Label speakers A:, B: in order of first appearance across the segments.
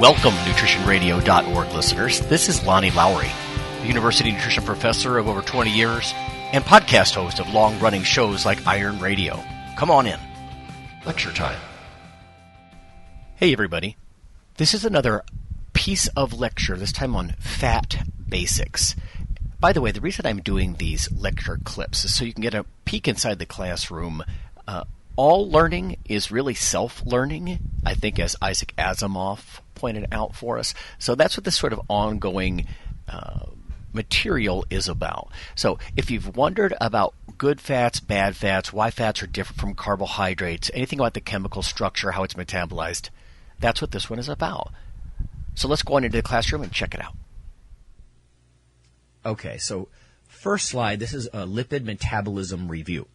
A: Welcome, nutritionradio.org listeners. This is Lonnie Lowry, a university nutrition professor of over 20 years and podcast host of long-running shows like Iron Radio. Come on in. Lecture time. Hey, everybody. This is another piece of lecture, this time on fat basics. By the way, the reason I'm doing these lecture clips is so you can get a peek inside the classroom. All learning is really self-learning, I think, as Isaac Asimov pointed out for us. So that's what this sort of ongoing material is about. So if you've wondered about good fats, bad fats, why fats are different from carbohydrates, anything about the chemical structure, how it's metabolized, that's what this one is about. So let's go on into the classroom and check it out.
B: Okay, so first slide, this is a lipid metabolism review.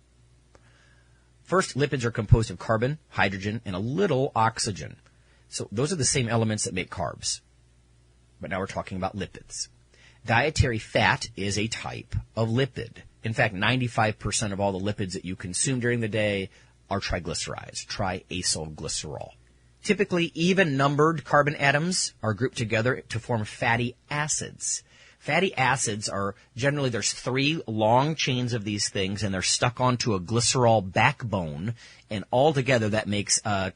B: First, lipids are composed of carbon, hydrogen, and a little oxygen. So those are the same elements that make carbs. But now we're talking about lipids. Dietary fat is a type of lipid. In fact, 95% of all the lipids that you consume during the day are triglycerides, triacylglycerol. Typically, even-numbered carbon atoms are grouped together to form fatty acids. Fatty acids are generally, there's three long chains of these things, and they're stuck onto a glycerol backbone, and altogether that makes a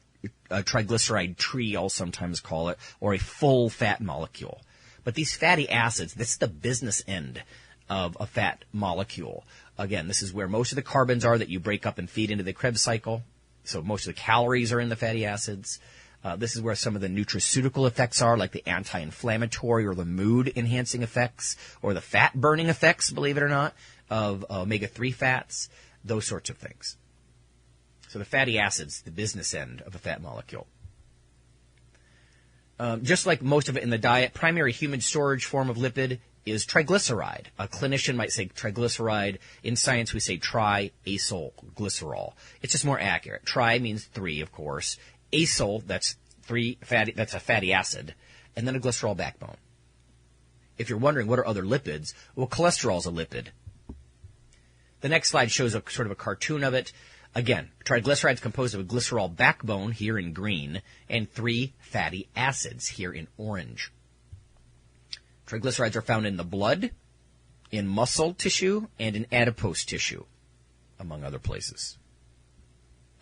B: triglyceride tree, I'll sometimes call it, or a full fat molecule. But these fatty acids, this is the business end of a fat molecule. Again, this is where most of the carbons are that you break up and feed into the Krebs cycle. So most of the calories are in the fatty acids. This is where some of the nutraceutical effects are, like the anti-inflammatory or the mood-enhancing effects, or the fat-burning effects, believe it or not, of omega-3 fats, those sorts of things. So the fatty acids, the business end of a fat molecule. Just like most of it in the diet, primary human storage form of lipid is triglyceride. A clinician might say triglyceride. In science, we say triacylglycerol. It's just more accurate. Tri means three, of course. Acyl, that's a fatty acid, and then a glycerol backbone. If you're wondering what are other lipids, well, cholesterol is a lipid. The next slide shows a sort of a cartoon of it. Again, triglycerides composed of a glycerol backbone, here in green, and three fatty acids, here in orange. Triglycerides are found in the blood, in muscle tissue, and in adipose tissue, among other places.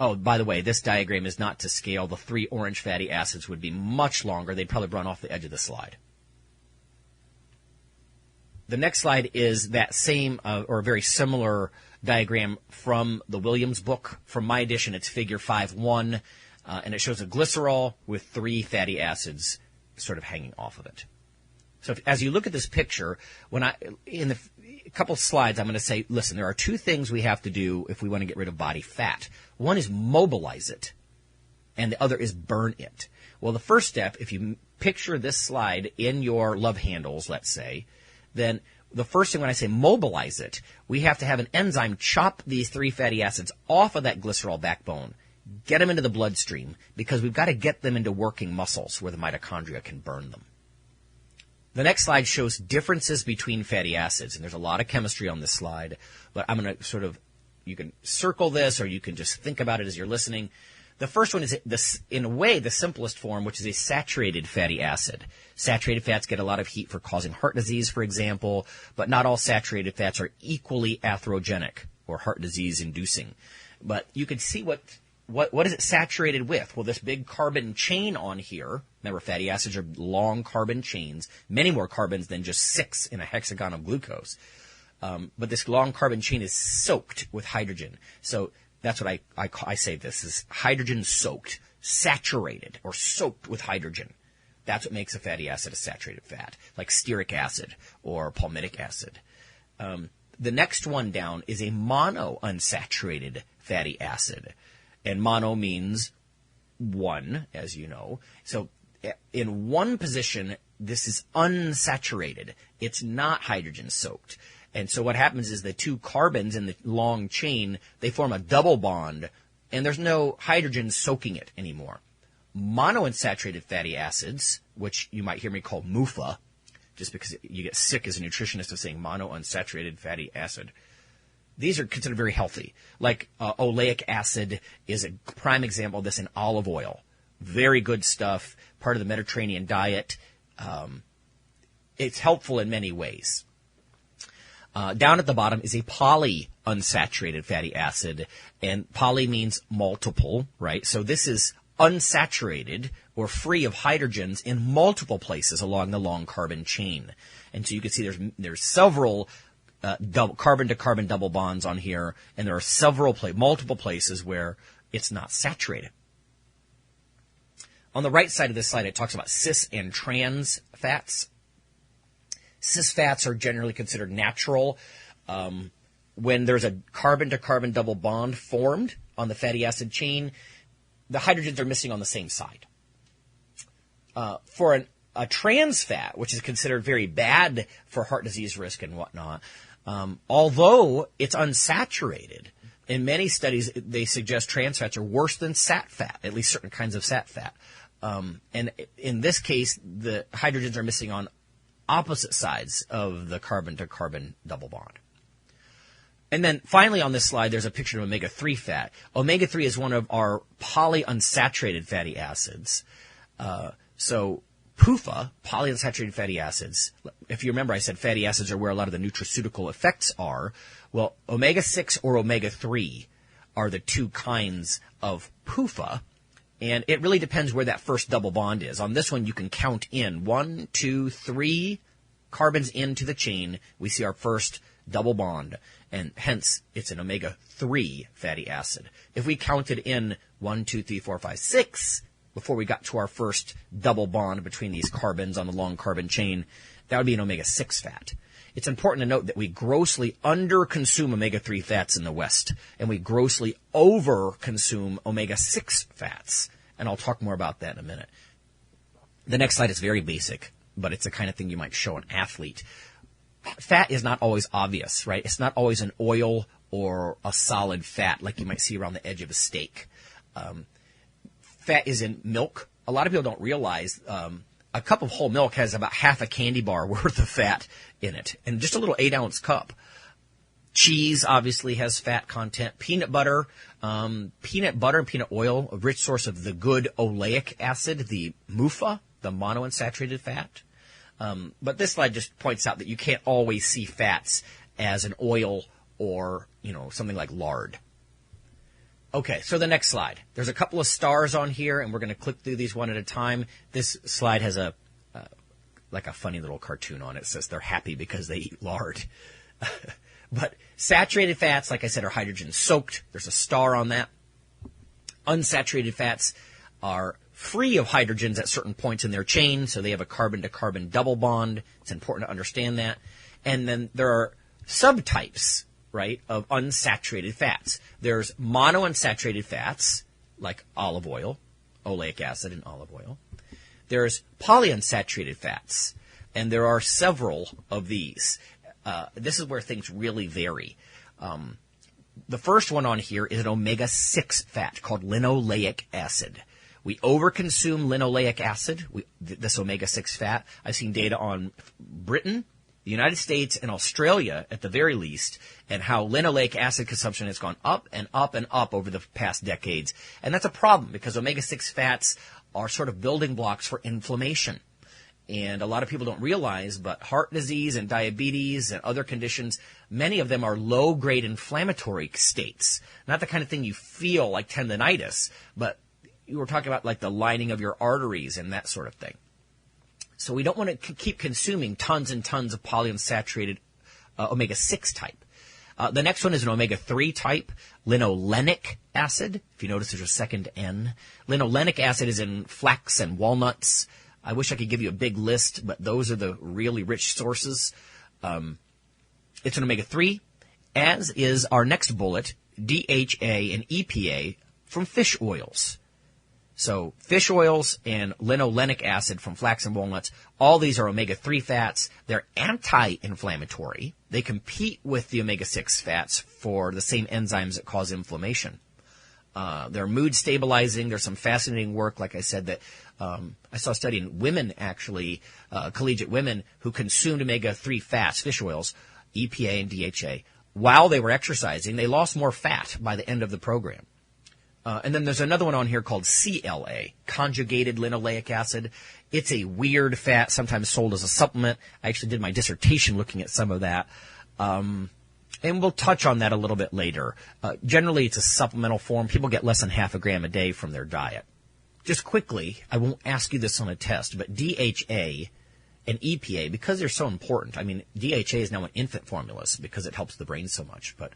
B: Oh, by the way, this diagram is not to scale. The three orange fatty acids would be much longer. They'd probably run off the edge of the slide. The next slide is that same or very similar diagram from the Williams book. From my edition, it's figure 5.1, and it shows a glycerol with three fatty acids sort of hanging off of it. So as you look at this picture, in a couple slides, I'm going to say, listen, there are two things we have to do if we want to get rid of body fat. One is mobilize it, and the other is burn it. Well, the first step, if you picture this slide in your love handles, let's say, then the first thing when I say mobilize it, we have to have an enzyme chop these three fatty acids off of that glycerol backbone, get them into the bloodstream, because we've got to get them into working muscles where the mitochondria can burn them. The next slide shows differences between fatty acids, and there's a lot of chemistry on this slide, but I'm going to you can circle this, or you can just think about it as you're listening. The first one is, in a way, the simplest form, which is a saturated fatty acid. Saturated fats get a lot of heat for causing heart disease, for example, but not all saturated fats are equally atherogenic or heart disease inducing. But you can see what is it saturated with? Well, this big carbon chain on here, remember fatty acids are long carbon chains, many more carbons than just 6 in a hexagon of glucose. But this long carbon chain is soaked with hydrogen. So that's what I say this is hydrogen soaked, saturated or soaked with hydrogen. That's what makes a fatty acid a saturated fat, like stearic acid or palmitic acid. The next one down is a monounsaturated fatty acid. And mono means one, as you know. So in one position, this is unsaturated. It's not hydrogen soaked. And so what happens is the two carbons in the long chain, they form a double bond, and there's no hydrogen soaking it anymore. Monounsaturated fatty acids, which you might hear me call MUFA, just because you get sick as a nutritionist of saying monounsaturated fatty acid, these are considered very healthy. Like oleic acid is a prime example of this in olive oil. Very good stuff, part of the Mediterranean diet. It's helpful in many ways. Down at the bottom is a polyunsaturated fatty acid, and poly means multiple, right? So this is unsaturated or free of hydrogens in multiple places along the long carbon chain. And so you can see there's several carbon-to-carbon double bonds on here, and there are multiple places where it's not saturated. On the right side of this slide, it talks about cis and trans fats. Cis fats are generally considered natural. When there's a carbon-to-carbon double bond formed on the fatty acid chain, the hydrogens are missing on the same side. For a trans fat, which is considered very bad for heart disease risk and whatnot, although it's unsaturated, in many studies they suggest trans fats are worse than sat fat, at least certain kinds of sat fat. And in this case, the hydrogens are missing on opposite sides of the carbon-to-carbon double bond. And then finally on this slide, there's a picture of omega-3 fat. Omega-3 is one of our polyunsaturated fatty acids. So PUFA, polyunsaturated fatty acids, if you remember I said fatty acids are where a lot of the nutraceutical effects are. Well, omega-6 or omega-3 are the two kinds of PUFA. And it really depends where that first double bond is. On this one, you can count in 1, 2, 3 carbons into the chain. We see our first double bond, and hence it's an omega-3 fatty acid. If we counted in 1, 2, 3, 4, 5, 6 before we got to our first double bond between these carbons on the long carbon chain, that would be an omega-6 fat. It's important to note that we grossly under-consume omega-3 fats in the West, and we grossly over-consume omega-6 fats. And I'll talk more about that in a minute. The next slide is very basic, but it's the kind of thing you might show an athlete. Fat is not always obvious, right? It's not always an oil or a solid fat like you might see around the edge of a steak. Fat is in milk. A lot of people don't realize a cup of whole milk has about half a candy bar worth of fat in it, and just a little 8-ounce cup. Cheese obviously has fat content. Peanut butter and peanut oil, a rich source of the good oleic acid, the MUFA, the monounsaturated fat. But this slide just points out that you can't always see fats as an oil or, something like lard. Okay, so the next slide. There's a couple of stars on here, and we're going to click through these one at a time. This slide has a funny little cartoon on it. It says they're happy because they eat lard. But saturated fats, like I said, are hydrogen soaked. There's a star on that. Unsaturated fats are free of hydrogens at certain points in their chain, so they have a carbon-to-carbon double bond. It's important to understand that. And then there are subtypes, right, of unsaturated fats. There's monounsaturated fats, like olive oil, oleic acid in olive oil. There's polyunsaturated fats, and there are several of these. This is where things really vary. The first one on here is an omega-6 fat called linoleic acid. We overconsume linoleic acid, this omega-6 fat. I've seen data on Britain, the United States, and Australia at the very least, and how linoleic acid consumption has gone up and up and up over the past decades. And that's a problem because omega-6 fats are sort of building blocks for inflammation. And a lot of people don't realize, but heart disease and diabetes and other conditions, many of them are low-grade inflammatory states. Not the kind of thing you feel like tendinitis, but you were talking about like the lining of your arteries and that sort of thing. So we don't want to keep consuming tons and tons of polyunsaturated omega-6 type. The next one is an omega-3 type, linolenic acid. If you notice, there's a second N. Linolenic acid is in flax and walnuts. I wish I could give you a big list, but those are the really rich sources. It's an omega-3, as is our next bullet, DHA and EPA from fish oils. So fish oils and linolenic acid from flax and walnuts, all these are omega-3 fats. They're anti-inflammatory. They compete with the omega-6 fats for the same enzymes that cause inflammation. They're mood stabilizing. There's some fascinating work, like I said, that I saw a study in women, actually, collegiate women who consumed omega-3 fats, fish oils, EPA and DHA. While they were exercising, they lost more fat by the end of the program. And then there's another one on here called CLA, conjugated linoleic acid. It's a weird fat, sometimes sold as a supplement. I actually did my dissertation looking at some of that. And we'll touch on that a little bit later. Generally, it's a supplemental form. People get less than half a gram a day from their diet. Just quickly, I won't ask you this on a test, but DHA and EPA, because they're so important, I mean, DHA is now in infant formulas because it helps the brain so much, but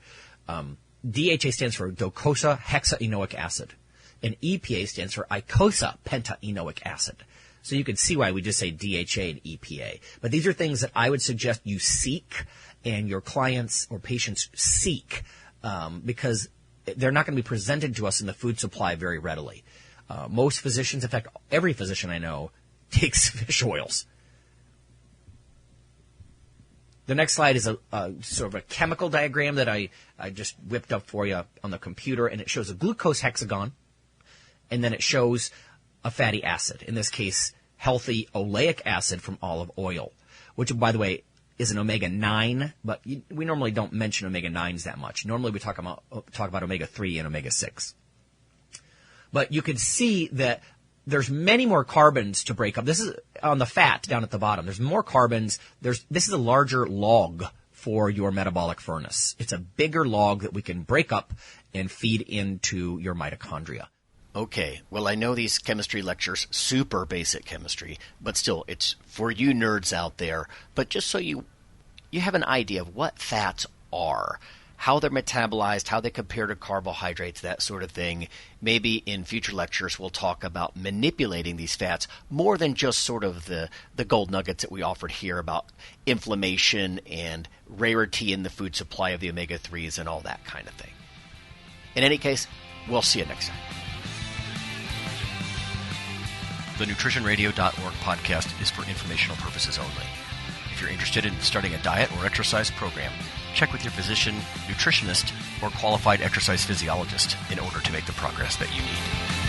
B: DHA stands for docosahexaenoic hexaenoic acid, and EPA stands for eicosapentaenoic acid. So you can see why we just say DHA and EPA. But these are things that I would suggest you seek and your clients or patients seek because they're not going to be presented to us in the food supply very readily. Most physicians, in fact, every physician I know, takes fish oils. The next slide is a sort of a chemical diagram that I just whipped up for you on the computer, and it shows a glucose hexagon, and then it shows a fatty acid, in this case, healthy oleic acid from olive oil, which, by the way, is an omega-9, but we normally don't mention omega-9s that much. Normally we talk about omega-3 and omega-6. But you can see that there's many more carbons to break up. This is on the fat down at the bottom. There's more carbons. This is a larger log for your metabolic furnace. It's a bigger log that we can break up and feed into your mitochondria.
A: Okay, well, I know these chemistry lectures, super basic chemistry, but still, it's for you nerds out there. But just so you have an idea of what fats are, how they're metabolized, how they compare to carbohydrates, that sort of thing. Maybe in future lectures we'll talk about manipulating these fats more than just sort of the gold nuggets that we offered here about inflammation and rarity in the food supply of the omega-3s and all that kind of thing. In any case, we'll see you next time. The NutritionRadio.org podcast is for informational purposes only. If you're interested in starting a diet or exercise program, check with your physician, nutritionist, or qualified exercise physiologist in order to make the progress that you need.